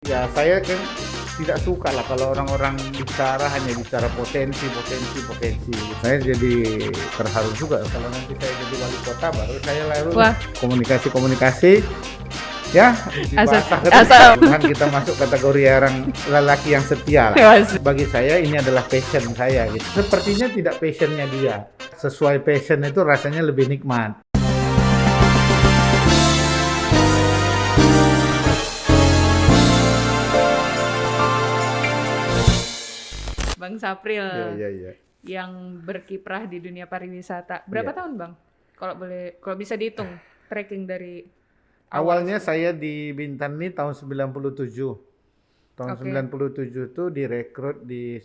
Ya saya kan tidak suka lah kalau orang-orang bicara hanya bicara potensi. Saya jadi terharu juga kalau nanti saya jadi wali kota baru saya lalu Wah. komunikasi ya Asal- dibahas asal- Tuhan kita masuk kategori orang lelaki yang setia lah. Asik. Bagi saya ini adalah passion saya gitu. Sepertinya tidak passionnya dia. Sesuai passion itu rasanya lebih nikmat. Bang Sapril Iya. yang berkiprah di dunia pariwisata. Berapa Iya. tahun, Bang? Kalau bisa dihitung tracking dari Awalnya saya di Bintan ini tahun 97. Tahun Oke. 97 itu direkrut di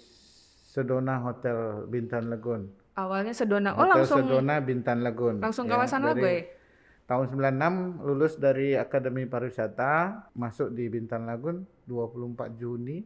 Sedona Hotel Bintan Lagun. awalnya Sedona. Oh, Hotel langsung Sedona Bintan Lagun. langsung Ya, kawasan dari Lagoy. Tahun 96 lulus dari Akademi Pariwisata, masuk di Bintan Lagun 24 Juni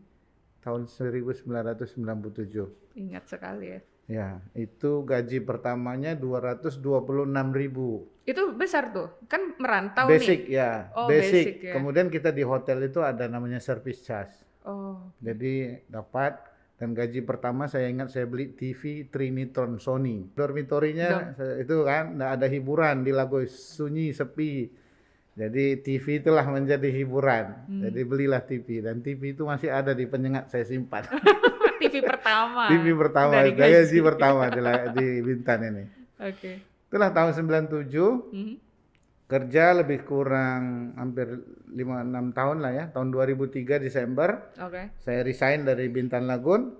tahun 1997. Ingat sekali ya. Ya, itu gaji pertamanya 226.000. Itu besar tuh. Kan merantau Basic nih. ya, Oh, basic. basic ya. Kemudian kita di hotel itu ada namanya service charge. Oh. Jadi dapat, dan gaji pertama saya ingat saya beli TV Trinitron Sony. Dormitorinya itu kan nggak ada hiburan di Lagoy, sunyi, sepi. Jadi TV itulah menjadi hiburan. Jadi belilah TV, dan TV itu masih ada di penyengat saya simpan. TV pertama. TV pertama, Dari gaji pertama di Bintan ini. Oke. Itulah tahun 97. Mhm. Kerja lebih kurang hampir 5-6 tahun lah ya. Tahun 2003 Desember Oke. saya resign dari Bintan Lagun,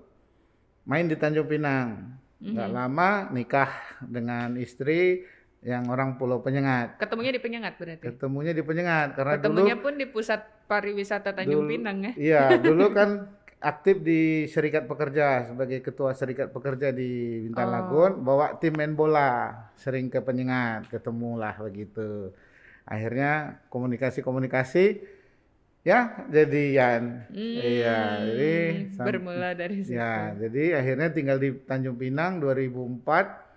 main di Tanjung Pinang. Nggak lama nikah dengan istri yang orang Pulau Penyengat. Ketemunya di Penyengat berarti. Ketemunya di Penyengat karena Ketemunya pun di pusat pariwisata Tanjung Pinang ya. Iya, dulu kan aktif di Serikat Pekerja sebagai ketua Serikat Pekerja di Bintan Lagun, bawa tim main bola, sering ke Penyengat, ketemulah begitu. Akhirnya komunikasi ya jadian. Iya, jadi Bermula dari situ. ya, jadi akhirnya tinggal di Tanjung Pinang 2004.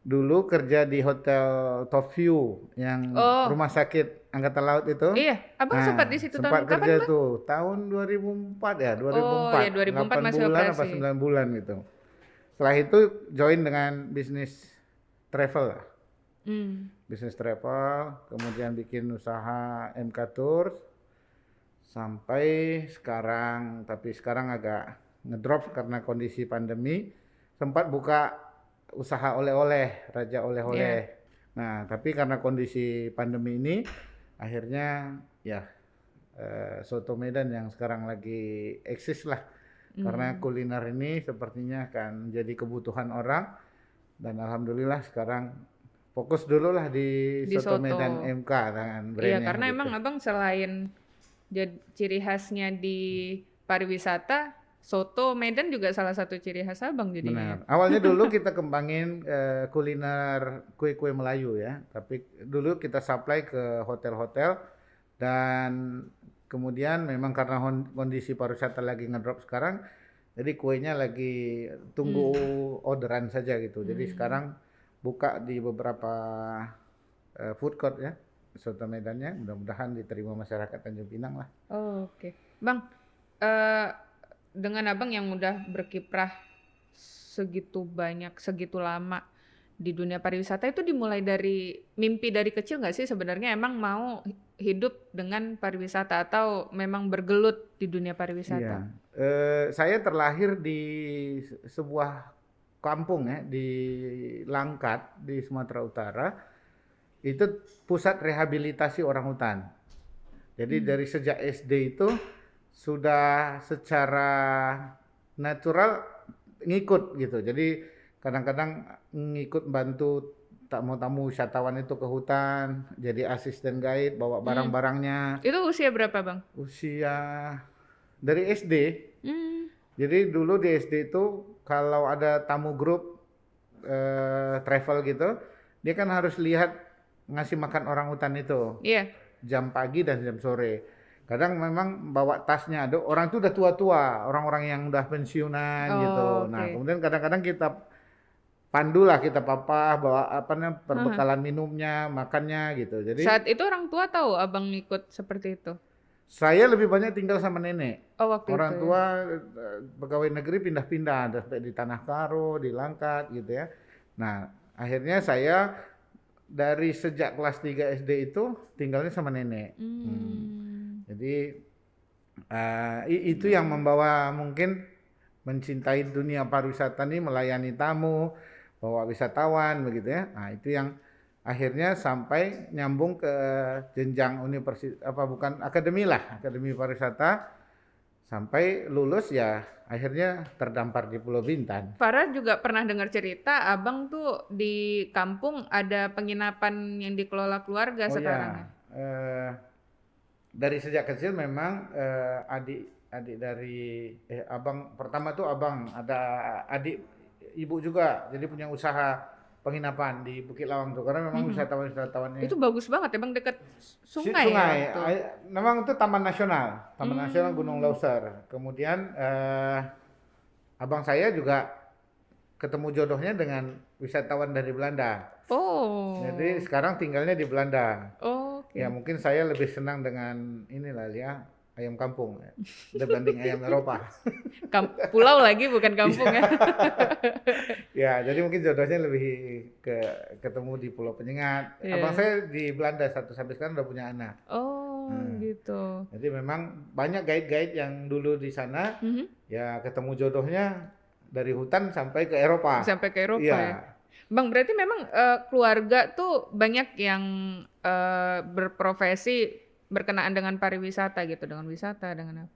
Dulu kerja di Hotel Top View yang rumah sakit Angkatan Laut itu. Iya, Abang sempat di situ sempat tahun kerja kapan, Bang? tuh tahun 2004 ya, 2004. Oh, ya 2004 8 masih bulan operasi. apa 9 bulan gitu. Setelah itu join dengan bisnis travel lah. Bisnis travel, kemudian bikin usaha MK Tours sampai sekarang, tapi sekarang agak ngedrop karena kondisi pandemi. Sempat buka usaha oleh-oleh, Raja Oleh-oleh. Nah, tapi karena kondisi pandemi ini akhirnya ya Soto Medan yang sekarang lagi eksis lah. Karena kuliner ini sepertinya akan jadi kebutuhan orang, dan alhamdulillah sekarang fokus dulu lah di Soto Soto. Medan MK dengan brandnya. Iya, karena gitu. emang Abang selain ciri khasnya di pariwisata, soto Medan juga salah satu ciri khas Abang jadinya. Benar. Awalnya dulu kita kembangin kuliner kue-kue Melayu ya, tapi dulu kita supply ke hotel-hotel, dan kemudian memang karena kondisi pariwisata lagi ngedrop sekarang, jadi kuenya lagi tunggu orderan saja gitu. Jadi sekarang buka di beberapa food court ya, soto Medannya, mudah-mudahan diterima masyarakat Tanjung Pinang lah. Oh, oke. Bang, dengan Abang yang udah berkiprah segitu banyak, segitu lama di dunia pariwisata, itu dimulai dari mimpi dari kecil nggak sih sebenarnya emang mau hidup dengan pariwisata, atau memang bergelut di dunia pariwisata? Iya. Saya terlahir di sebuah kampung ya, di Langkat di Sumatera Utara. Itu pusat rehabilitasi orang hutan. Jadi dari sejak SD itu sudah secara natural ngikut gitu. Jadi kadang-kadang ngikut bantu tamu-tamu wisatawan itu ke hutan, jadi asisten guide, bawa barang-barangnya. Itu usia berapa, Bang? Usia dari SD. Hmm. Jadi dulu di SD itu kalau ada tamu grup travel gitu, dia kan harus lihat ngasih makan orang hutan itu Iya. jam pagi dan jam sore. Kadang memang bawa tasnya, ada orang itu udah tua-tua, orang-orang yang udah pensiunan gitu. Nah, oke. kemudian kadang-kadang kita pandulah, kita papa bawa apa namanya perbekalan minumnya, makannya gitu. Jadi Saat itu orang tua tahu Abang ikut seperti itu? Saya lebih banyak tinggal sama nenek. Oh, waktu itu Orang ya. tua pegawai negeri pindah-pindah, ada sampai di Tanah Karo, di Langkat gitu ya. Nah, akhirnya saya dari sejak kelas 3 SD itu tinggalnya sama nenek. Jadi itu yang membawa mungkin mencintai dunia pariwisata ini, melayani tamu, bawa wisatawan begitu ya. Nah, itu yang akhirnya sampai nyambung ke jenjang universitas, bukan akademi lah, akademi pariwisata, sampai lulus ya akhirnya terdampar di Pulau Bintan. Farah juga pernah dengar cerita abang tuh di kampung ada penginapan yang dikelola keluarga Oh sekarang ya, ya. dari sejak kecil memang adik dari abang pertama tuh abang ada adik ibu juga, jadi punya usaha penginapan di Bukit Lawang tuh, karena memang wisatawannya Itu bagus banget emang dekat sungai ya sungai, waktu. memang itu Taman Nasional Gunung Lauser. Kemudian abang saya juga ketemu jodohnya dengan wisatawan dari Belanda. Oh. Jadi sekarang tinggalnya di Belanda. Oke. Ya mungkin saya lebih senang dengan inilah ya, ayam kampung ya, dibanding ayam Eropa. Pulau lagi bukan kampung ya. Ya, jadi mungkin jodohnya lebih ketemu di Pulau Penyengat. Iya. Abang saya di Belanda sampai sekarang udah punya anak. Oh, gitu. Jadi memang banyak guide-guide yang dulu di sana, ya ketemu jodohnya dari hutan sampai ke Eropa. Sampai ke Eropa Iya. ya. Bang, berarti memang keluarga tuh banyak yang berprofesi berkenaan dengan pariwisata gitu, dengan wisata, dengan apa?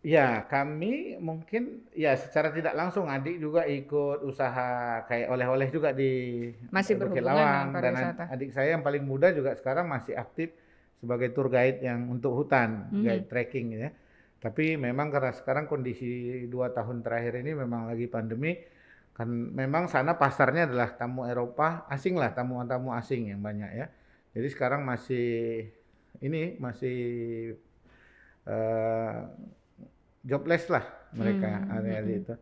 Ya, kami mungkin ya secara tidak langsung adik juga ikut usaha kayak oleh-oleh juga di Masih Bukit berhubungan dengan Lawang, dan pariwisata. adik saya yang paling muda juga sekarang masih aktif sebagai tour guide yang untuk hutan, guide trekking ya. Tapi memang karena sekarang kondisi 2 tahun terakhir ini memang lagi pandemi, kan memang sana pasarnya adalah tamu Eropa, asing lah, tamu-tamu asing yang banyak ya. Jadi sekarang masih jobless lah mereka area itu.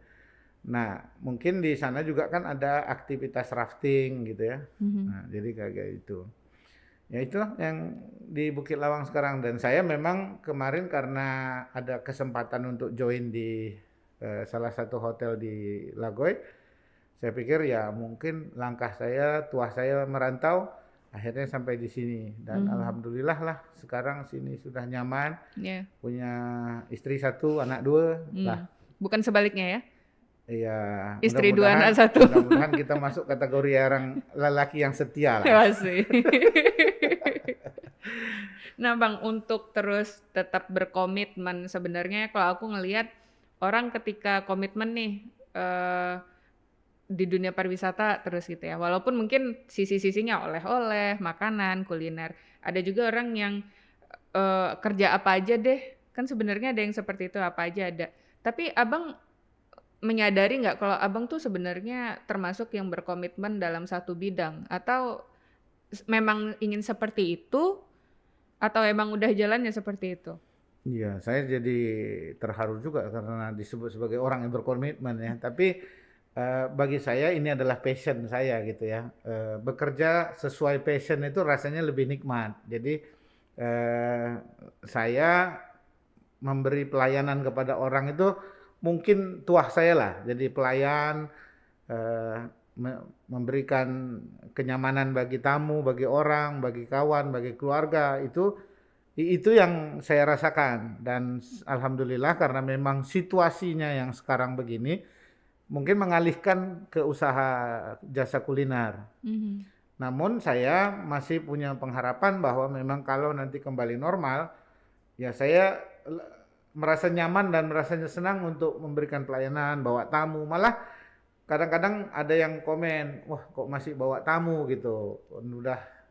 Nah, mungkin di sana juga kan ada aktivitas rafting gitu ya. Nah, jadi kayak itu. Ya itu yang di Bukit Lawang sekarang, dan saya memang kemarin karena ada kesempatan untuk join di salah satu hotel di Lagoy, saya pikir ya mungkin langkah saya, tuah saya merantau, akhirnya sampai di sini, dan alhamdulillah lah sekarang sini sudah nyaman, punya istri 1, anak 2 lah. Bukan sebaliknya ya? Iya, Istri 2 anak 1. mudah-mudahan kita masuk kategori orang lelaki yang setia lah. Masih. Nah Bang, untuk terus tetap berkomitmen, sebenarnya kalau aku ngelihat orang ketika komitmen nih di dunia pariwisata terus gitu ya, walaupun mungkin sisi-sisinya oleh-oleh, makanan, kuliner, ada juga orang yang kerja apa aja deh, kan sebenarnya ada yang seperti itu, apa aja ada. Tapi Abang menyadari nggak kalau Abang tuh sebenarnya termasuk yang berkomitmen dalam satu bidang, atau memang ingin seperti itu, atau emang udah jalannya seperti itu? Iya, saya jadi terharu juga karena disebut sebagai orang yang berkomitmen ya. Tapi bagi saya ini adalah passion saya gitu ya. Bekerja sesuai passion itu rasanya lebih nikmat. Jadi saya memberi pelayanan kepada orang itu mungkin tuah saya lah. Jadi pelayan, memberikan kenyamanan bagi tamu, bagi orang, bagi kawan, bagi keluarga, itu yang saya rasakan. Dan alhamdulillah karena memang situasinya yang sekarang begini, mungkin mengalihkan ke usaha jasa kuliner. Namun saya masih punya pengharapan bahwa memang kalau nanti kembali normal, ya saya merasa nyaman dan merasa senang untuk memberikan pelayanan, bawa tamu. Malah kadang-kadang ada yang komen, wah kok masih bawa tamu gitu,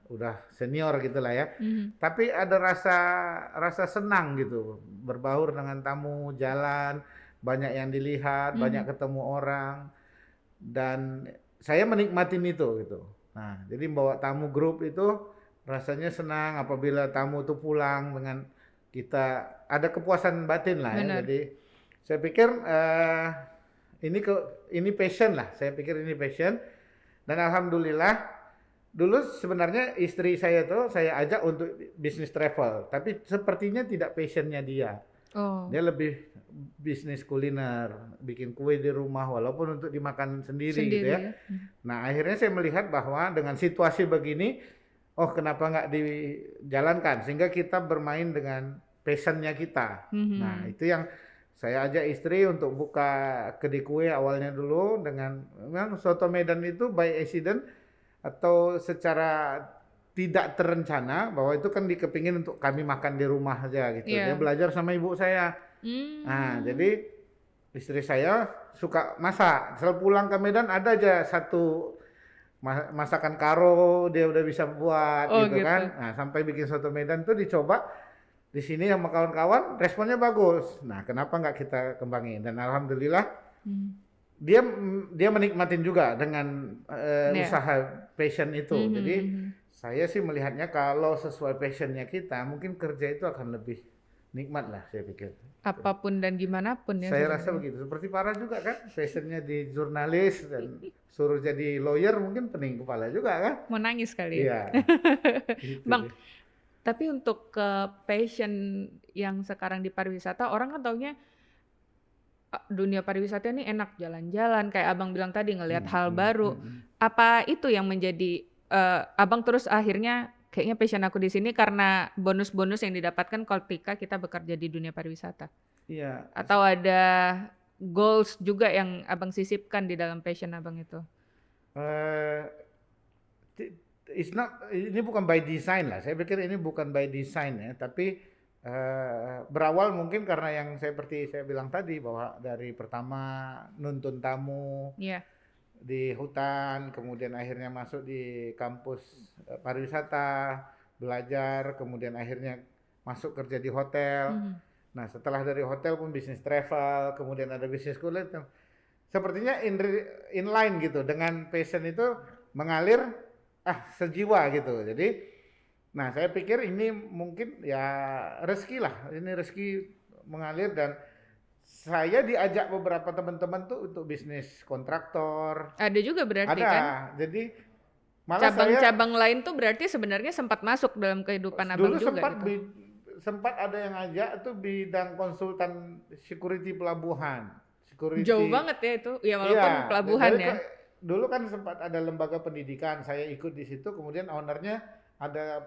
udah senior gitulah ya. Tapi ada rasa senang gitu, berbaur dengan tamu, jalan, banyak yang dilihat, banyak ketemu orang, dan saya menikmatin itu gitu. Nah, jadi bawa tamu grup itu rasanya senang apabila tamu itu pulang dengan kita, ada kepuasan batin lah ya. Benar. Jadi saya pikir ini passion lah. Saya pikir ini passion, dan alhamdulillah Dulu sebenarnya istri saya tuh saya ajak untuk bisnis travel, tapi sepertinya tidak passionnya dia. Oh, Dia lebih bisnis kuliner, bikin kue di rumah walaupun untuk dimakan sendiri gitu sendiri ya. ya. Nah, akhirnya saya melihat bahwa dengan situasi begini, oh kenapa nggak dijalankan sehingga kita bermain dengan passionnya kita. Nah, Mhm. itu yang saya ajak istri untuk buka kedai kue awalnya dulu dengan memang soto Medan itu by accident atau secara tidak terencana bahwa itu kan dikepingin untuk kami makan di rumah aja gitu. Dia Iya. belajar sama ibu saya. Nah, Mmm. jadi istri saya suka masak. Selalu pulang ke Medan ada aja satu masakan karo dia udah bisa buat Oh gitu gitu. kan. Nah, sampai bikin soto Medan tuh dicoba di sini sama kawan-kawan, responnya bagus. Nah, kenapa nggak kita kembangin? Dan alhamdulillah Mhm. dia dia menikmatin juga dengan Iya. usaha passion itu. Mhm Jadi mhm. saya sih melihatnya kalau sesuai passionnya kita, mungkin kerja itu akan lebih nikmat lah saya pikir. Apapun dan gimana pun ya Saya rasa sebenarnya. begitu. Seperti Farah juga kan, passionnya di jurnalis dan suruh jadi lawyer mungkin pening kepala juga kan? Mau nangis kali ya. Iya, gitu Bang, deh. tapi untuk ke passion yang sekarang di pariwisata, orang kan taunya dunia pariwisata ini enak jalan-jalan, kayak Abang bilang tadi ngelihat Hmm, hal hmm, baru. hmm, hmm. Apa itu yang menjadi Abang terus akhirnya kayaknya passion aku di sini karena bonus-bonus yang didapatkan ketika kita bekerja di dunia pariwisata? Iya, Atau ada goals juga yang Abang sisipkan di dalam passion Abang itu? eh, it's not, ini bukan by design lah. Saya pikir ini bukan by design ya, tapi berawal mungkin karena yang seperti saya bilang tadi bahwa dari pertama nuntun tamu Iya. di hutan, kemudian akhirnya masuk di kampus pariwisata, belajar, kemudian akhirnya masuk kerja di hotel. Mhm. Nah, setelah dari hotel pun bisnis travel, kemudian ada bisnis kulit. Sepertinya inline gitu dengan passion itu mengalir sejiwa gitu. Jadi, nah saya pikir ini mungkin ya rezeki lah. Ini rezeki mengalir dan saya diajak beberapa teman-teman tuh untuk bisnis kontraktor. Ada juga berarti Ada. kan? Jadi malah saya Cabang-cabang lain tuh berarti sebenarnya sempat masuk dalam kehidupan Abang dulu juga gitu? sempat ada yang ngajak tuh bidang konsultan security pelabuhan. Jauh Security. banget ya itu, ya walaupun Iya, pelabuhan dari ya? dulu kan sempat ada lembaga pendidikan, saya ikut di situ, kemudian ownernya ada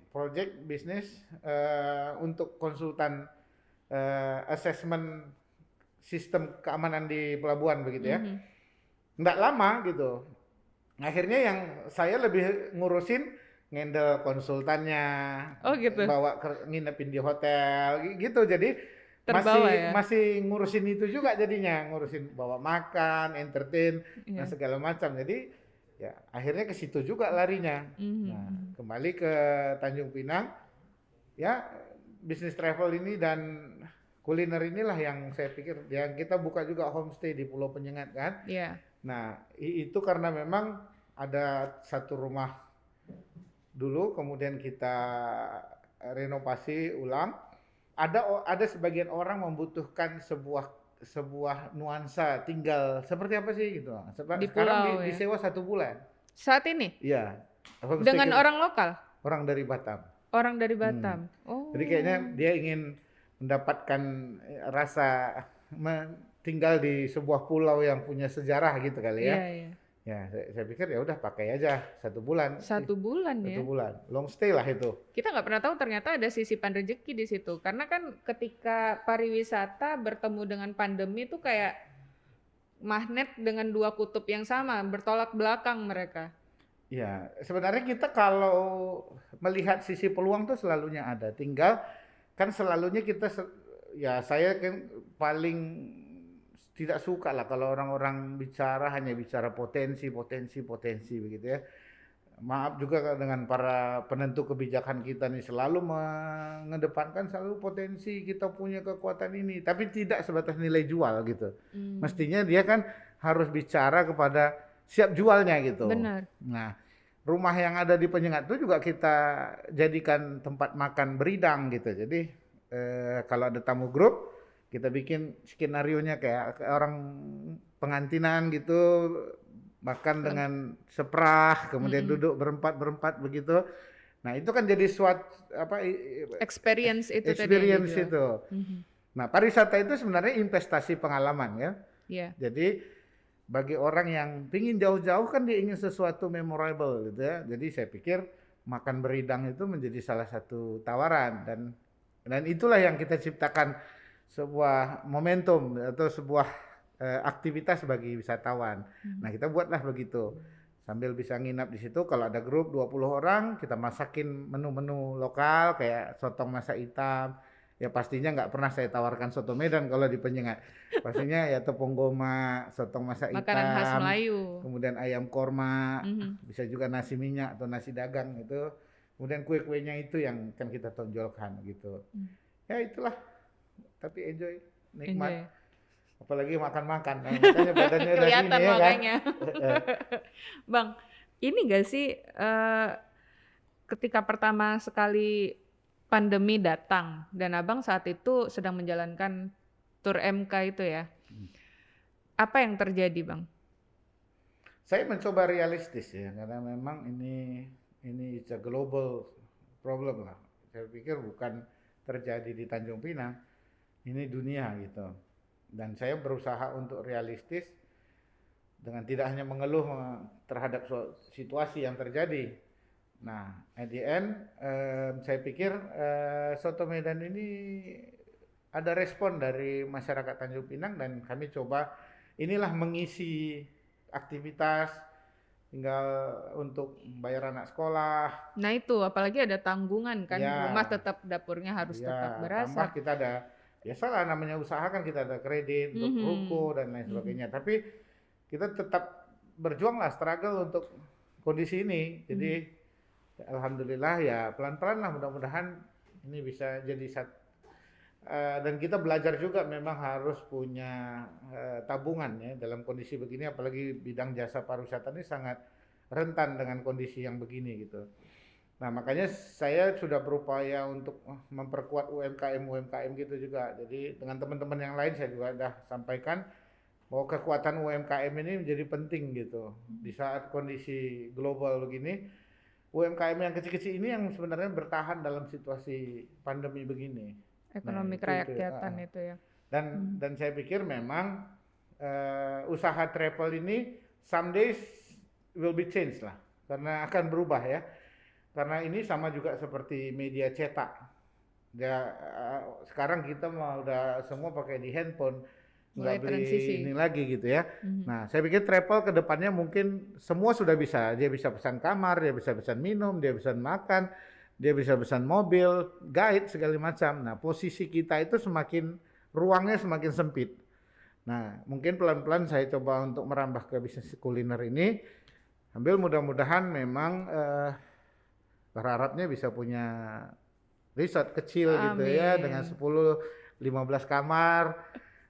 project bisnis untuk konsultan assessment sistem keamanan di pelabuhan begitu ya. Mhm. Nggak lama gitu. Akhirnya yang saya lebih ngurusin ngendel konsultannya, Oh gitu, bawa nginepin di hotel gitu. Jadi terbawa masih ya? masih ngurusin itu juga jadinya, ngurusin bawa makan, entertain dan Iya. segala macam. Jadi ya akhirnya ke situ juga larinya. Mhm Nah, mhm. kembali ke Tanjung Pinang, ya bisnis travel ini dan kuliner inilah yang saya pikir yang kita buka juga homestay di Pulau Penyengat kan. Iya. Nah, itu karena memang ada satu rumah dulu, kemudian kita renovasi ulang. Ada sebagian orang membutuhkan sebuah nuansa tinggal seperti apa sih gitu. Di Sekarang pulau ya? disewa 1 bulan. Saat ini? Iya, homestay Dengan orang lokal? orang dari Batam. Orang dari Hmm. Batam? Jadi kayaknya Oh. dia ingin mendapatkan rasa tinggal di sebuah pulau yang punya sejarah gitu kali ya. Iya iya. Ya, saya pikir ya udah pakai aja 1 bulan. 1 bulan Satu ya? bulan, long stay lah itu. Kita nggak pernah tahu ternyata ada sisipan rezeki di situ. Karena kan ketika pariwisata bertemu dengan pandemi itu kayak magnet dengan 2 kutub yang sama, bertolak belakang mereka. Ya, sebenarnya kita kalau melihat sisi peluang tuh selalunya ada. Tinggal kan selalunya ya saya kan paling tidak suka lah kalau orang-orang bicara hanya bicara potensi, potensi, potensi begitu ya. Maaf juga dengan para penentu kebijakan kita nih selalu mengedepankan selalu potensi kita punya kekuatan ini, tapi tidak sebatas nilai jual gitu. Hmm. Mestinya dia kan harus bicara kepada siap jualnya gitu. Benar. Nah, rumah yang ada di Penyengat itu juga kita jadikan tempat makan beridang gitu. Jadi kalau ada tamu grup, kita bikin skenario-nya kayak orang pengantinan gitu, makan dengan seprah, kemudian Mm-mm. duduk berempat begitu. Nah, itu kan jadi suatu Experience itu tadi yang experience dijual. itu. Mhm. Nah, pariwisata itu sebenarnya investasi pengalaman ya. Iya. Jadi bagi orang yang pingin jauh-jauh kan dia ingin sesuatu memorable gitu ya. Jadi saya pikir makan beridang itu menjadi salah satu tawaran dan itulah yang kita ciptakan sebuah momentum atau sebuah aktivitas bagi wisatawan. Nah, Mhm. kita buatlah begitu. Sambil bisa nginap di situ kalau ada grup 20 orang, kita masakin menu-menu lokal kayak sotong masak hitam. Ya pastinya nggak pernah saya tawarkan soto Medan kalau di Penyengat. Pastinya ya tepung goma, sotong masak Makanan khas hitam, Melayu. kemudian ayam korma, Mhm. bisa juga nasi minyak atau nasi dagang itu. Kemudian kue-kuenya itu yang kan kita tonjolkan gitu. Hmm. Ya itulah, tapi enjoy, nikmat. Enjoy. Apalagi makan-makan, nah, makanya badannya udah gini Kelihatan ya kan. makanya. Bang, ini gak sih ketika pertama sekali pandemi datang dan Abang saat itu sedang menjalankan tur MK itu ya. Apa yang terjadi, Bang? Saya mencoba realistis ya, karena memang ini it's a global problem lah. Saya pikir bukan terjadi di Tanjung Pinang, ini dunia gitu. Dan saya berusaha untuk realistis dengan tidak hanya mengeluh terhadap situasi yang terjadi. Nah, at the end, saya pikir Soto Medan ini ada respon dari masyarakat Tanjung Pinang dan kami coba inilah mengisi aktivitas tinggal untuk bayar anak sekolah. Nah itu, apalagi ada tanggungan kan, rumah Ya, tetap dapurnya harus tetap ya tambah berasap. kita ada biasalah namanya usaha kan kita ada kredit untuk Mhm. ruko dan lain Mhm. sebagainya. Tapi kita tetap berjuang lah, struggle untuk kondisi ini. Jadi Mhm. alhamdulillah ya pelan-pelan lah mudah-mudahan ini bisa jadi dan kita belajar juga memang harus punya tabungan ya dalam kondisi begini apalagi bidang jasa pariwisata ini sangat rentan dengan kondisi yang begini gitu. Nah, makanya saya sudah berupaya untuk memperkuat UMKM gitu juga. Jadi dengan teman-teman yang lain saya juga sudah sampaikan bahwa kekuatan UMKM ini menjadi penting gitu. Di saat kondisi global begini, UMKM yang kecil-kecil ini yang sebenarnya bertahan dalam situasi pandemi begini. Nah, Ekonomi itu. kerakyatan itu ya. Mhm. Dan saya pikir memang usaha travel ini some days will be changed lah. Karena akan berubah ya. Karena ini sama juga seperti media cetak. Ya, sekarang kita mah udah semua pakai di handphone, nggak Mulai beli transisi. ini lagi gitu ya. Mhm. Nah, saya pikir travel ke depannya mungkin semua sudah bisa. Dia bisa pesan kamar, dia bisa pesan minum, dia bisa makan, dia bisa pesan mobil, guide segala macam. Nah, posisi kita itu ruangnya semakin sempit. Nah, mungkin pelan-pelan saya coba untuk merambah ke bisnis kuliner ini, sambil mudah-mudahan memang berharapnya bisa punya resort kecil gitu ya dengan Amin. 10-15 kamar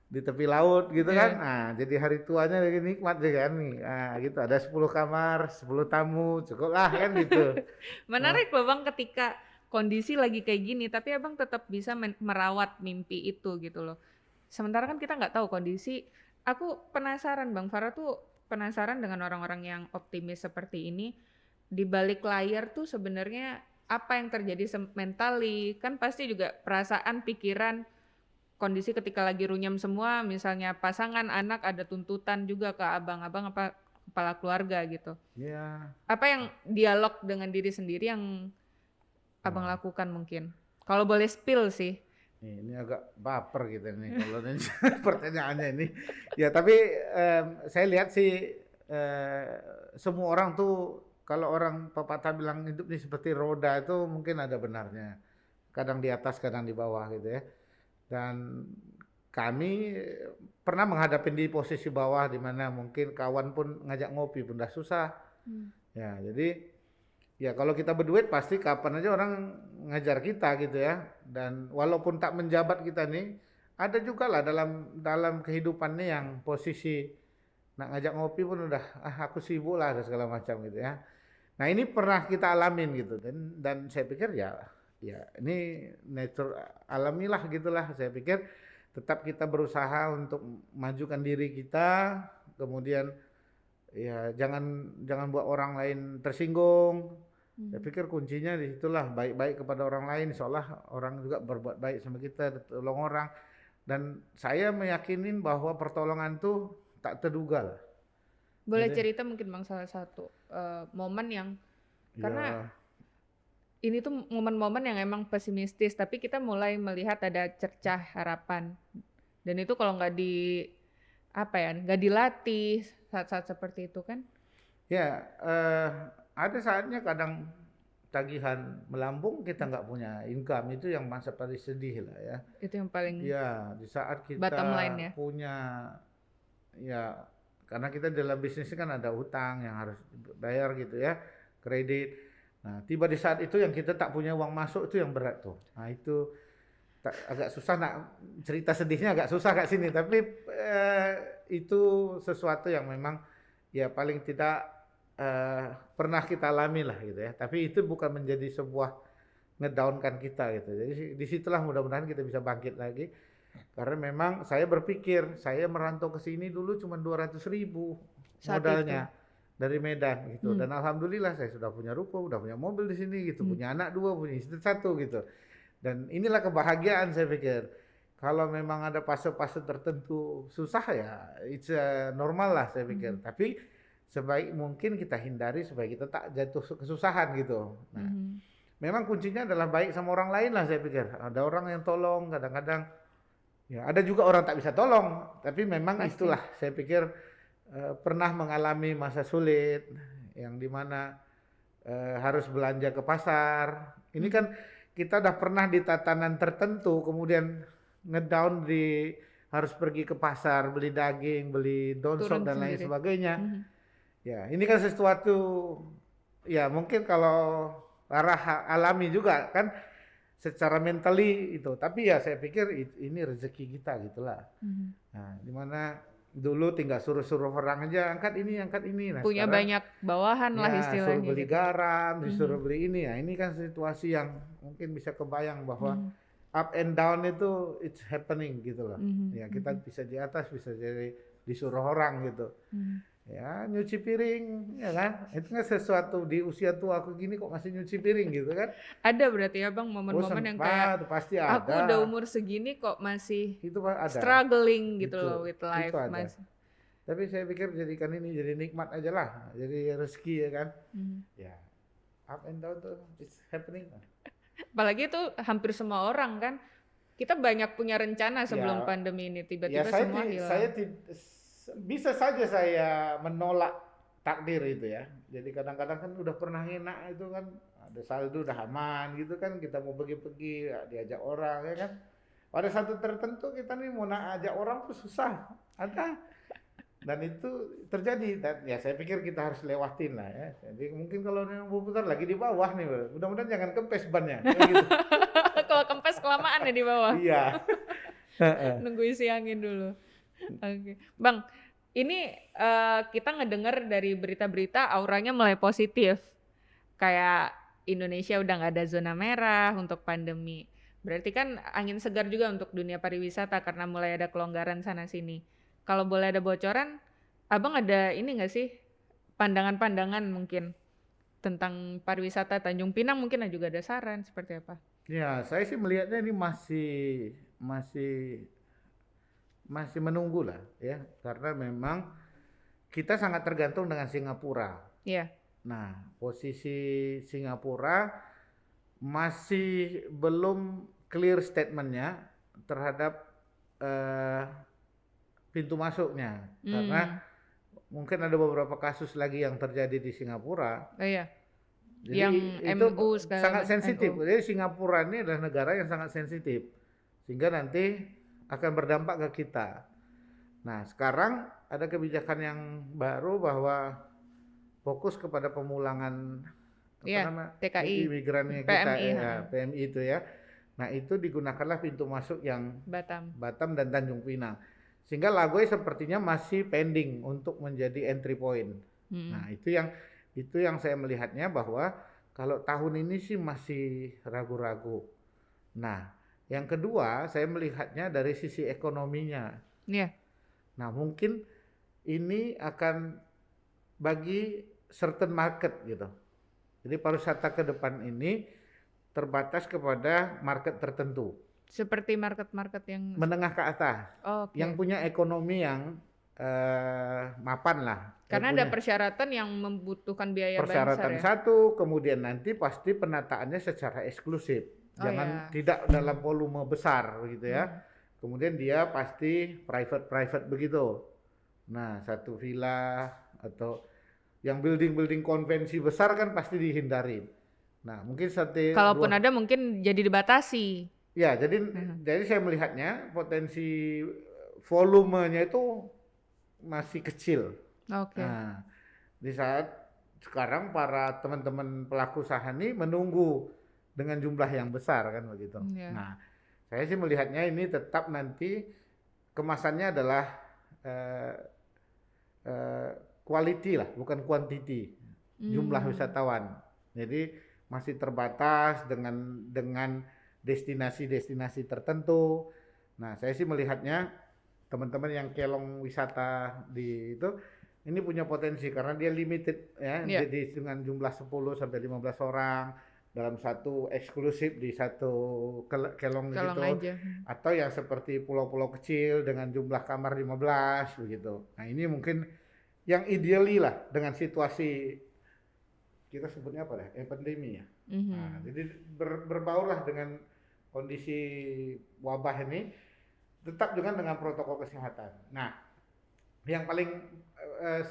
di tepi laut gitu kan. Iya. Nah, jadi hari tuanya lagi nikmat deh kan nih. Nah, gitu ada 10 kamar, 10 tamu, cukup lah kan gitu. Nah, Menarik loh Bang ketika kondisi lagi kayak gini, tapi Abang tetap bisa merawat mimpi itu gitu loh. Sementara kan kita nggak tahu kondisi. Aku penasaran Bang Farah tuh penasaran dengan orang-orang yang optimis seperti ini. Di balik layar tuh sebenarnya apa yang terjadi mentally, kan pasti juga perasaan, pikiran, kondisi ketika lagi runyam semua, misalnya pasangan, anak ada tuntutan juga ke abang-abang apa kepala keluarga gitu. ya, Apa yang dialog dengan diri sendiri yang Abang wah, lakukan mungkin? Kalau boleh spill sih. ini agak baper gitu nih kalau pertanyaannya ini. Ya, tapi saya lihat sih semua orang tuh kalau orang pepatah bilang hidup ini seperti roda itu mungkin ada benarnya. Kadang di atas, kadang di bawah gitu ya. Dan kami pernah menghadapi di posisi bawah di mana mungkin kawan pun ngajak ngopi pun udah susah. Hmm. Ya, jadi ya kalau kita berduit pasti kapan aja orang ngajar kita gitu ya. Dan walaupun tak menjabat kita nih, ada juga lah dalam dalam kehidupan nih yang posisi nak ngajak ngopi pun udah aku sibuk lah dan segala macam gitu ya. Nah, ini pernah kita alamin gitu dan saya pikir ya ini nature alamilah gitulah. Saya pikir tetap kita berusaha untuk majukan diri kita, kemudian ya jangan buat orang lain tersinggung. Saya Mhm. pikir kuncinya di situlah, baik-baik kepada orang lain, seolah orang juga berbuat baik sama kita, tolong orang. Dan saya meyakinin bahwa pertolongan tuh tak terduga lah. Boleh Jadi cerita mungkin Bang salah satu momen yang karena ya ini tuh momen-momen yang emang pesimistis, tapi kita mulai melihat ada cercah harapan. Dan itu kalau nggak nggak dilatih saat-saat seperti itu kan? ya ada saatnya kadang tagihan melambung, kita nggak punya income, itu yang masa paling sedih lah ya. Itu yang paling Ya di saat kita bottom line ya. punya, ya karena kita dalam bisnis kan ada hutang yang harus bayar gitu ya, kredit. Nah tiba di saat itu yang kita tak punya uang masuk, itu yang berat tuh. Nah itu agak susah, nak cerita sedihnya agak susah Kak sini, tapi itu sesuatu yang memang ya paling tidak pernah kita alami lah gitu ya. Tapi itu bukan menjadi sebuah ngedownkan kita gitu. Jadi disitulah mudah-mudahan kita bisa bangkit lagi. Karena memang saya berpikir, saya merantau ke sini dulu cuma 200.000 Saat itu. modalnya dari Medan gitu. Hmm. Dan alhamdulillah saya sudah punya ruko, udah punya mobil di sini gitu, punya anak 2, punya istri 1 gitu. Dan inilah kebahagiaan saya pikir. Kalau memang ada fase-fase tertentu susah ya, it's normal lah saya pikir. Tapi sebaik mungkin kita hindari supaya kita tak jatuh kesusahan gitu. Nah, memang kuncinya adalah baik sama orang lain lah saya pikir. Ada orang yang tolong, kadang-kadang ya ada juga orang tak bisa tolong. Tapi memang Pasti. itulah saya pikir pernah mengalami masa sulit yang dimana harus belanja ke pasar. Ini kan kita udah pernah di tatanan tertentu, kemudian ngedown di harus pergi ke pasar, beli daging, beli donsop Turun dan lain sendiri. sebagainya. Ya, ini kan sesuatu ya mungkin kalau arah alami juga kan secara mentally itu. Tapi ya saya pikir ini rezeki kita gitulah. Nah, dimana dulu tinggal suruh-suruh orang aja angkat ini. Nah Punya sekarang banyak bawahan lah ya suruh istilahnya beli gitu. garam, disuruh beli ini ya. Ini kan situasi yang mungkin bisa kebayang bahwa up and down itu it's happening gitu loh. Ya kita bisa di atas, bisa jadi disuruh orang gitu. Ya nyuci piring ya kan. Itu kan sesuatu di usia tua aku gini kok masih nyuci piring gitu kan. Ada berarti ya Bang Oh momen-momen yang kayak sempat, pasti aku udah ada. umur segini kok masih Itu ada. struggling gitu Itu, loh with life itu ada. Mas. Tapi saya pikir jadikan ini jadi nikmat aja lah, jadi rezeki ya kan. Ya, up and down tuh it's happening. Apalagi itu hampir semua orang kan. Kita banyak punya rencana sebelum Ya, pandemi ini ya tiba-tiba saya semua hilang. bisa saja saya menolak takdir itu ya. Jadi kadang-kadang kan udah pernah enak itu kan, ada saldo udah aman gitu kan, kita mau pergi-pergi ya, diajak orang ya kan. Pada satu tertentu kita nih mau ajak orang tuh susah, ada. Dan itu terjadi dan ya saya pikir kita harus lewatin lah ya. Jadi mungkin kalau yang putar lagi di bawah nih, mudah-mudahan jangan kempes bannya. Kayak gitu. Kalau kempes kelamaan ya di bawah. Iya. Nunggu isi angin dulu. Oke. Bang, ini kita ngedengar dari berita-berita auranya mulai positif. Kayak Indonesia udah nggak ada zona merah untuk pandemi. Berarti kan angin segar juga untuk dunia pariwisata karena mulai ada kelonggaran sana sini. Kalau boleh ada bocoran, Abang ada ini nggak sih pandangan-pandangan mungkin tentang pariwisata Tanjung Pinang, mungkin juga ada saran seperti apa? Ya, saya sih melihatnya ini masih masih menunggu lah ya, karena memang kita sangat tergantung dengan Singapura. Iya. Nah, posisi Singapura masih belum clear statementnya terhadap pintu masuknya, karena mungkin ada beberapa kasus lagi yang terjadi di Singapura. Oh iya. Jadi Yang itu MU segala sangat sensitif. NU. Jadi Singapura ini adalah negara yang sangat sensitif, sehingga nanti akan berdampak ke kita. Nah, sekarang ada kebijakan yang baru bahwa fokus kepada pemulangan Iya, TKI, imigrannya kita PMI, ya, PMI itu ya. Nah, itu digunakanlah pintu masuk yang Batam dan Tanjung Pinang. Sehingga Lagoy sepertinya masih pending untuk menjadi entry point. Nah, itu yang saya melihatnya bahwa kalau tahun ini sih masih ragu-ragu. Nah, yang kedua saya melihatnya dari sisi ekonominya. Iya. Nah, mungkin ini akan bagi certain market gitu. Jadi pariwisata ke depan ini terbatas kepada market tertentu, Seperti market-market yang menengah ke atas, oke. yang punya ekonomi yang mapan lah, yang Karena ada punya persyaratan yang membutuhkan biaya besar persyaratan ya. satu, kemudian nanti pasti penataannya secara eksklusif, Oh jangan ya. tidak dalam volume besar gitu ya. Hmm. Kemudian dia pasti private begitu. Nah, satu villa atau yang building konvensi besar kan pasti dihindari. Nah, mungkin satu Kalaupun dua ada mungkin jadi dibatasi. ya, jadi Mhm. saya melihatnya potensi volumenya itu masih kecil. Oke. Nah, di saat sekarang para teman-teman pelaku usaha ini menunggu dengan jumlah yang besar kan begitu. Ya. Nah, saya sih melihatnya ini tetap nanti kemasannya adalah eh, eh, quality lah, bukan quantity, jumlah Hmm. wisatawan. Jadi masih terbatas dengan destinasi-destinasi tertentu. Nah, saya sih melihatnya teman-teman yang kelong wisata di itu ini punya potensi karena dia limited ya, Ya, jadi dengan jumlah 10 sampai 15 orang dalam satu eksklusif di satu kelong tolong gitu, aja. atau yang seperti pulau-pulau kecil dengan jumlah kamar 15 begitu. Nah, ini mungkin yang ideally lah dengan situasi kita sebutnya apa deh? Pandemi ya. Nah, Mhm. jadi berbaurlah dengan kondisi wabah ini tetap dengan protokol kesehatan. Nah, yang paling eh,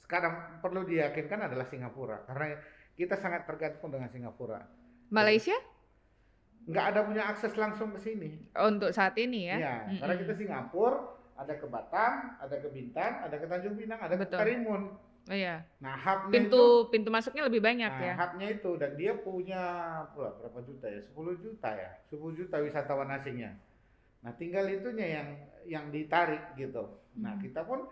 sekarang perlu diyakinkan adalah Singapura karena kita sangat tergantung dengan Singapura. Jadi Malaysia nggak ada punya akses langsung ke sini. untuk saat ini ya. Iya, karena kita Singapura ada ke Batam, ada ke Bintan, ada ke Tanjung Pinang, ada ke Betul. Karimun. Oh iya. Nah, hubnya itu, Pintu masuknya lebih banyak ya. hubnya itu dan dia punya pula berapa juta ya? 10 juta ya, 10 juta wisatawan asingnya. Nah, tinggal itunya yang ditarik gitu. Nah, kita pun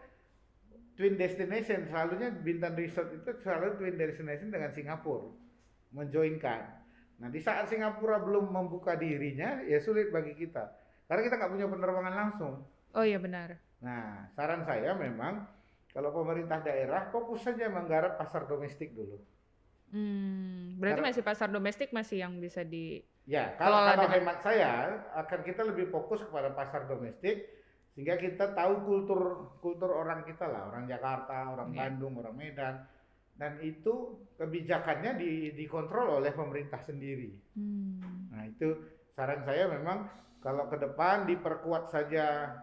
twin destination, selalunya Bintan Resort itu selalu twin destination dengan Singapura, menjoinkan. Nah, di saat Singapura belum membuka dirinya, ya sulit bagi kita. Karena kita nggak punya penerbangan langsung. Oh iya benar. Nah, saran saya memang kalau pemerintah daerah fokus saja menggarap pasar domestik dulu. Berarti Karena masih pasar domestik masih yang bisa ya, dikelola kalau dengan hemat saya akan kita lebih fokus kepada pasar domestik sehingga kita tahu kultur orang kita lah, orang Jakarta, orang ya. Bandung, orang Medan, dan itu kebijakannya dikontrol oleh pemerintah sendiri. Nah, itu saran saya memang kalau ke depan diperkuat saja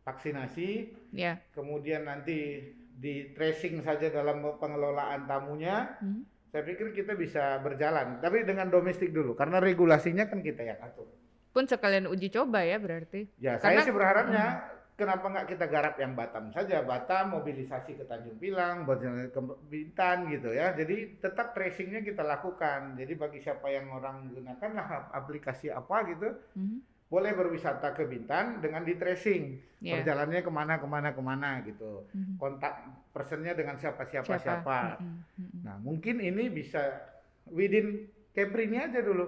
vaksinasi, Ya. kemudian nanti di tracing saja dalam pengelolaan tamunya. Saya pikir kita bisa berjalan, tapi dengan domestik dulu, karena regulasinya kan kita yang atur. Pun sekalian uji coba ya berarti. Ya, Karena saya sih berharapnya kenapa nggak kita garap yang Batam saja, Batam mobilisasi ke Tanjung Pinang, ke Bintan gitu ya. Jadi tetap tracingnya kita lakukan. Jadi bagi siapa yang orang gunakan lah aplikasi apa gitu, boleh berwisata ke Bintan dengan di tracing ya. perjalanannya kemana gitu, kontak personnya dengan siapa. Nah, mungkin ini bisa within Kepri ini aja dulu,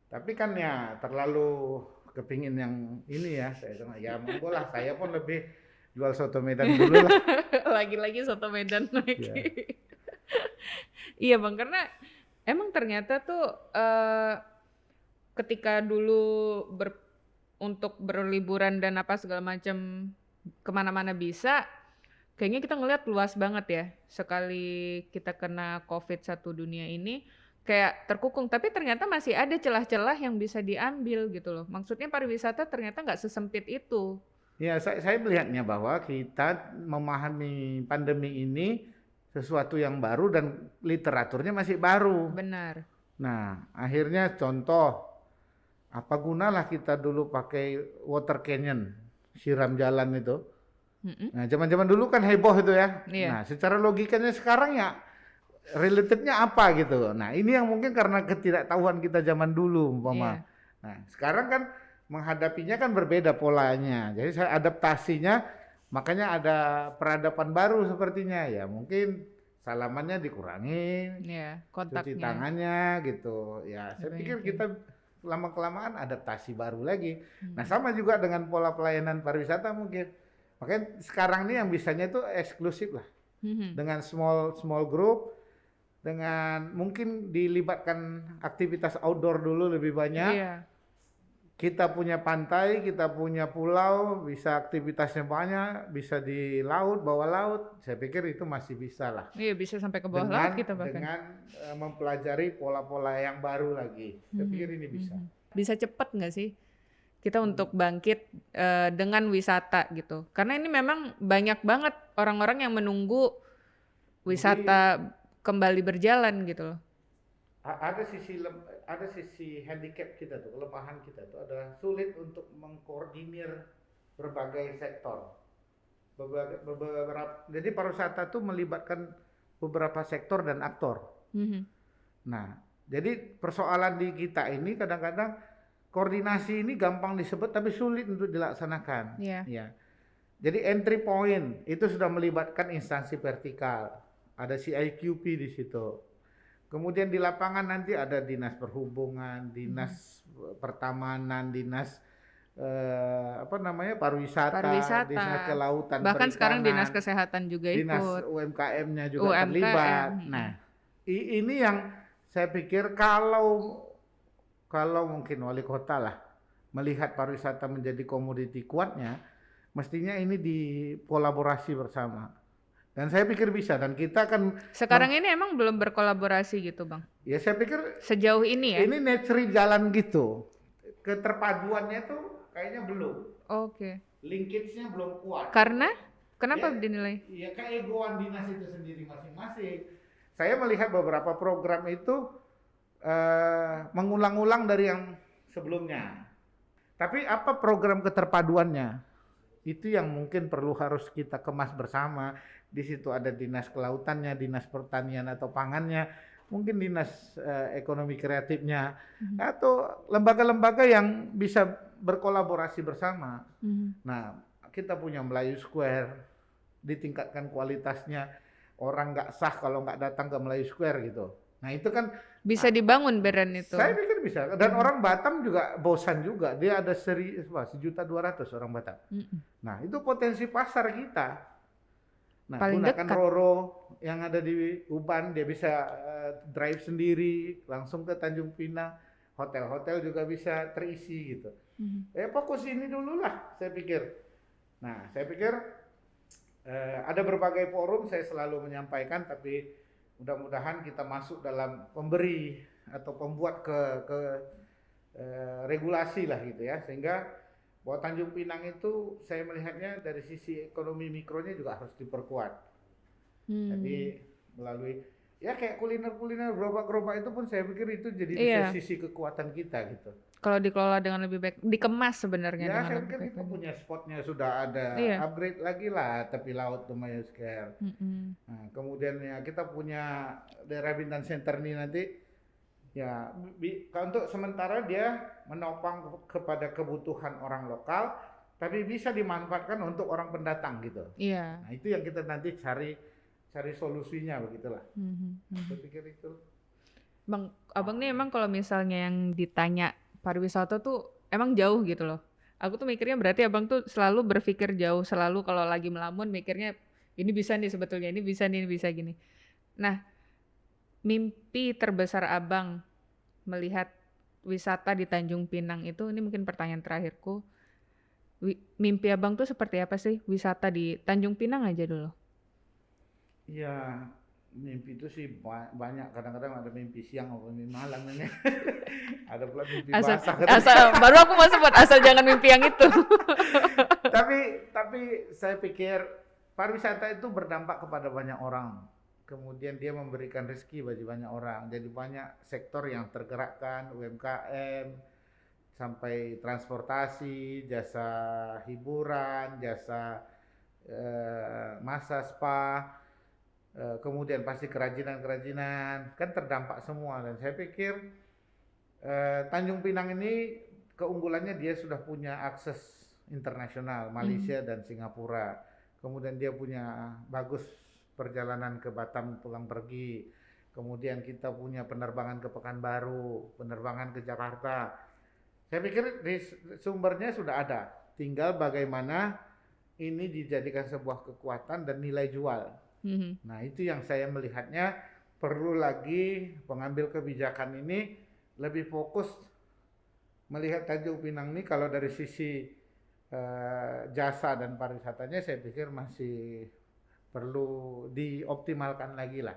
tapi kan ya terlalu kepingin yang ini ya, saya bilang ya monggo lah, saya pun lebih jual soto Medan dulu lah. Lagi-lagi soto Medan lagi. Iya Bang, karena emang ternyata tuh ketika dulu untuk berliburan dan apa segala macam kemana-mana bisa, kayaknya kita ngelihat luas banget ya. Sekali kita kena COVID satu dunia ini kayak terkukung, tapi ternyata masih ada celah-celah yang bisa diambil gitu loh. Maksudnya pariwisata ternyata nggak sesempit itu. Ya, saya melihatnya bahwa kita memahami pandemi ini sesuatu yang baru dan literaturnya masih baru. Benar. Nah, akhirnya contoh, apa gunalah kita dulu pakai water cannon, siram jalan itu. Nah, zaman-zaman dulu kan heboh itu ya. Iya. Nah, secara logikanya sekarang ya relatednya apa gitu. Nah, ini yang mungkin karena ketidaktahuan kita zaman dulu umpama. Nah, sekarang kan menghadapinya kan berbeda polanya. Jadi saya adaptasinya, makanya ada peradaban baru sepertinya ya. Mungkin salamannya dikurangin, cuci tangannya gitu. Ya, saya pikir kita lama-kelamaan adaptasi baru lagi. Nah, sama juga dengan pola pelayanan pariwisata mungkin. Makanya sekarang ini yang bisanya itu eksklusif lah. Mhm. dengan small group, dengan mungkin dilibatkan aktivitas outdoor dulu lebih banyak. Iya. Kita punya pantai, kita punya pulau, bisa aktivitasnya banyak, bisa di laut, bawah laut. Saya pikir itu masih bisa lah. Iya, bisa sampai ke bawah laut Dengan kita bahkan. mempelajari pola-pola yang baru lagi. Saya pikir ini bisa. Bisa cepet nggak sih kita untuk bangkit dengan wisata gitu? Karena ini memang banyak banget orang-orang yang menunggu wisata kembali berjalan gitu loh. Ada sisi handicap kita tuh, kelemahan kita tuh adalah sulit untuk mengkoordinir berbagai sektor. Jadi pariwisata tuh melibatkan beberapa sektor dan aktor. Nah, jadi persoalan di kita ini kadang-kadang koordinasi ini gampang disebut tapi sulit untuk dilaksanakan. Iya. Ya. Jadi entry point itu sudah melibatkan instansi vertikal. Ada CIQP di situ. Kemudian di lapangan nanti ada dinas perhubungan, dinas pertamanan, dinas pariwisata, dinas kelautan, bahkan perikanan, sekarang dinas kesehatan juga dinas ikut, UMKM-nya juga terlibat. Nah, ini yang saya pikir kalau mungkin wali kota lah melihat pariwisata menjadi komoditi kuatnya, mestinya ini dikolaborasi bersama. Dan saya pikir bisa, dan kita akan sekarang ini emang belum berkolaborasi gitu Bang? Ya saya pikir sejauh ini ya? Ini naturally jalan gitu. Keterpaduannya tuh kayaknya belum. Oke. Linkage-nya belum kuat. Karena? Kenapa dinilai? Ya keegoan dinas itu sendiri masing-masing. Saya melihat beberapa program itu mengulang-ulang dari yang sebelumnya. Tapi apa program keterpaduannya? Itu yang mungkin harus kita kemas bersama. Di situ ada dinas kelautannya, dinas pertanian atau pangannya, mungkin dinas ekonomi kreatifnya, atau lembaga-lembaga yang bisa berkolaborasi bersama. Nah, kita punya Melayu Square, ditingkatkan kualitasnya. Orang nggak sah kalau nggak datang ke Melayu Square gitu. Nah itu kan bisa dibangun brand itu. Saya pikir bisa. Dan orang Batam juga bosan juga. Dia ada 1.200.000 orang Batam. Nah itu potensi pasar kita. Nah, paling gunakan dekat. Roro yang ada di Uban, dia bisa drive sendiri langsung ke Tanjung Pinang. Hotel-hotel juga bisa terisi gitu. Fokus ini dulu lah, saya pikir. Nah, saya pikir ada berbagai forum saya selalu menyampaikan, tapi mudah-mudahan kita masuk dalam pemberi atau pembuat ke regulasi lah gitu ya, sehingga bahwa Tanjung Pinang itu saya melihatnya dari sisi ekonomi mikronya juga harus diperkuat. Jadi melalui ya kayak kuliner-kuliner gerobak-gerobak itu pun saya pikir itu jadi sisi kekuatan kita gitu. Kalau dikelola dengan lebih baik, dikemas sebenarnya. Ya saya pikir kita punya spotnya sudah ada, upgrade lagi lah tepi laut tuh Melayu Square. Nah, kemudian ya kita punya daerah Bintan Center ini nanti. Ya, untuk sementara dia menopang kepada kebutuhan orang lokal, tapi bisa dimanfaatkan untuk orang pendatang gitu. Iya. Nah itu yang kita nanti cari solusinya begitulah. Saya pikir itu. Bang, abang nih emang kalau misalnya yang ditanya pariwisata tuh emang jauh gitu loh. Aku tuh mikirnya berarti abang tuh selalu berpikir jauh, selalu kalau lagi melamun mikirnya ini bisa nih sebetulnya, ini bisa nih, bisa gini. Nah, mimpi terbesar abang melihat wisata di Tanjung Pinang itu, ini mungkin pertanyaan terakhirku. Mimpi abang tuh seperti apa sih wisata di Tanjung Pinang aja dulu? Ya, mimpi itu sih banyak. Kadang-kadang ada mimpi siang atau mimpi malam ini. Ada pula mimpi basah. Baru aku mau sebut, asal jangan mimpi yang itu. tapi saya pikir pariwisata itu berdampak kepada banyak orang. Kemudian dia memberikan rezeki bagi banyak orang. Jadi banyak sektor yang tergerakkan, UMKM, sampai transportasi, jasa hiburan, jasa masa spa, kemudian pasti kerajinan-kerajinan, kan terdampak semua. Dan saya pikir Tanjung Pinang ini keunggulannya dia sudah punya akses internasional, Malaysia dan Singapura. Kemudian dia punya bagus perjalanan ke Batam pulang pergi. Kemudian kita punya penerbangan ke Pekanbaru, penerbangan ke Jakarta. Saya pikir sumbernya sudah ada. Tinggal bagaimana ini dijadikan sebuah kekuatan dan nilai jual. Mhm. Nah, itu yang saya melihatnya perlu lagi pengambil kebijakan ini lebih fokus melihat Tanjung Pinang ini kalau dari sisi jasa dan pariwisatanya saya pikir masih perlu dioptimalkan lagi lah.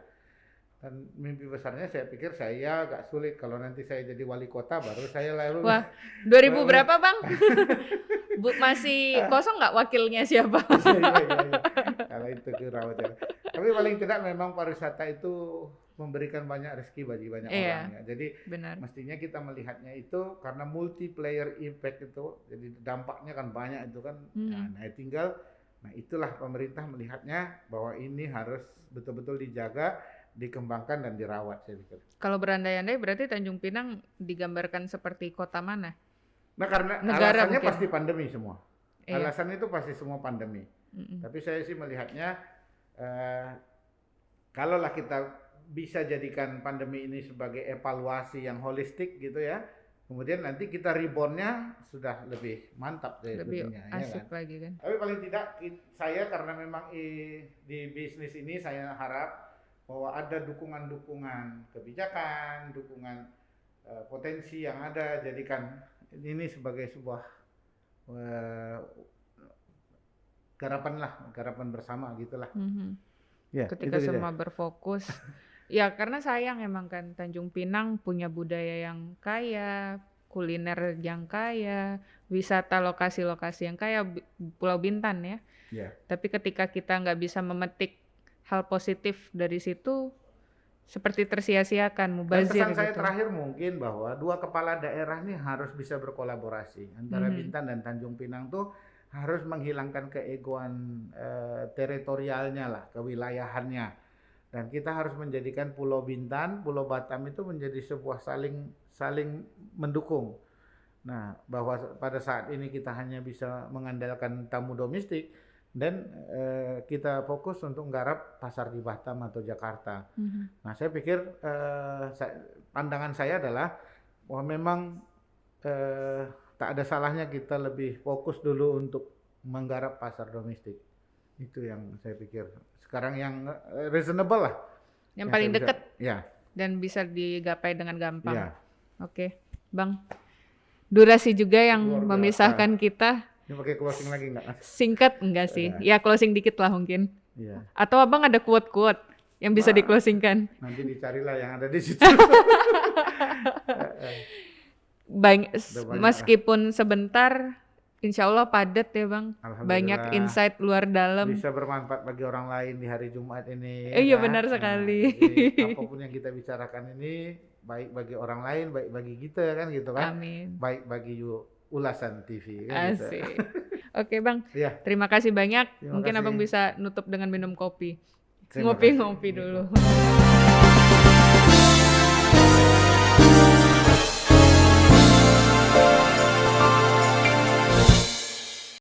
Dan mimpi besarnya saya pikir saya agak sulit kalau nanti saya jadi wali kota baru saya lalu Wah, 2000 berapa Bang? Masih kosong nggak wakilnya siapa? iya. Kalau itu kira wajar. Tapi paling tidak memang pariwisata itu memberikan banyak rezeki bagi banyak Iya, orang ya. Jadi benar. mestinya kita melihatnya itu karena multiplayer impact itu, jadi dampaknya kan banyak itu kan. Nah, nah itulah pemerintah melihatnya bahwa ini harus betul-betul dijaga, dikembangkan dan dirawat saya pikir. Kalau berandai-andai berarti Tanjung Pinang digambarkan seperti kota mana? Nah, karena Negara alasannya mungkin. pasti pandemi semua. Iya. Alasan itu pasti semua pandemi. Tapi saya sih melihatnya kalaulah kita bisa jadikan pandemi ini sebagai evaluasi yang holistik gitu ya, kemudian nanti kita reboundnya sudah lebih mantap deh Lebih tentunya, asik ya kan? lagi kan. Tapi paling tidak saya karena memang di bisnis ini saya harap bahwa ada dukungan-dukungan kebijakan, dukungan potensi yang ada, jadikan ini sebagai sebuah garapan bersama gitulah. Ya, Ketika semua berfokus. Ya karena sayang emang kan Tanjung Pinang punya budaya yang kaya, kuliner yang kaya, wisata lokasi-lokasi yang kaya, Pulau Bintan ya. Ya. Tapi ketika kita nggak bisa memetik hal positif dari situ, seperti tersia-siakan, Dan mubazir pesan saya gitu. terakhir mungkin bahwa dua kepala daerah ini harus bisa berkolaborasi antara Bintan dan Tanjung Pinang tuh harus menghilangkan keegoan teritorialnya lah, kewilayahannya. Dan kita harus menjadikan Pulau Bintan, Pulau Batam itu menjadi sebuah saling mendukung. Nah, bahwa pada saat ini kita hanya bisa mengandalkan tamu domestik dan kita fokus untuk menggarap pasar di Batam atau Jakarta. Nah, saya pikir pandangan saya adalah bahwa memang tak ada salahnya kita lebih fokus dulu untuk menggarap pasar domestik. Itu yang saya pikir sekarang yang reasonable lah. Yang paling dekat ya. Dan bisa digapai dengan gampang. Ya. Oke, Bang. Durasi juga yang Luar biasa. memisahkan kita. Ini pakai closing lagi nggak? Singkat enggak sih? Ya closing dikit lah mungkin. Iya. Atau Abang ada quote-quote yang bisa di-closingkan? Nanti dicarilah yang ada di situ. Meskipun sebentar, insya Allah padat ya Bang. Banyak insight luar dalam. Bisa bermanfaat bagi orang lain di hari Jumat ini. Iya benar sekali. Jadi, apapun yang kita bicarakan ini baik bagi orang lain, baik bagi kita kan gitu kan. Amin. Baik bagi Ulasan TV kan. Asik. Gitu. Oke Bang, ya. Terima kasih banyak. Terima Mungkin kasih. Abang bisa nutup dengan minum kopi. Terima Ngopi-ngopi kasih. dulu.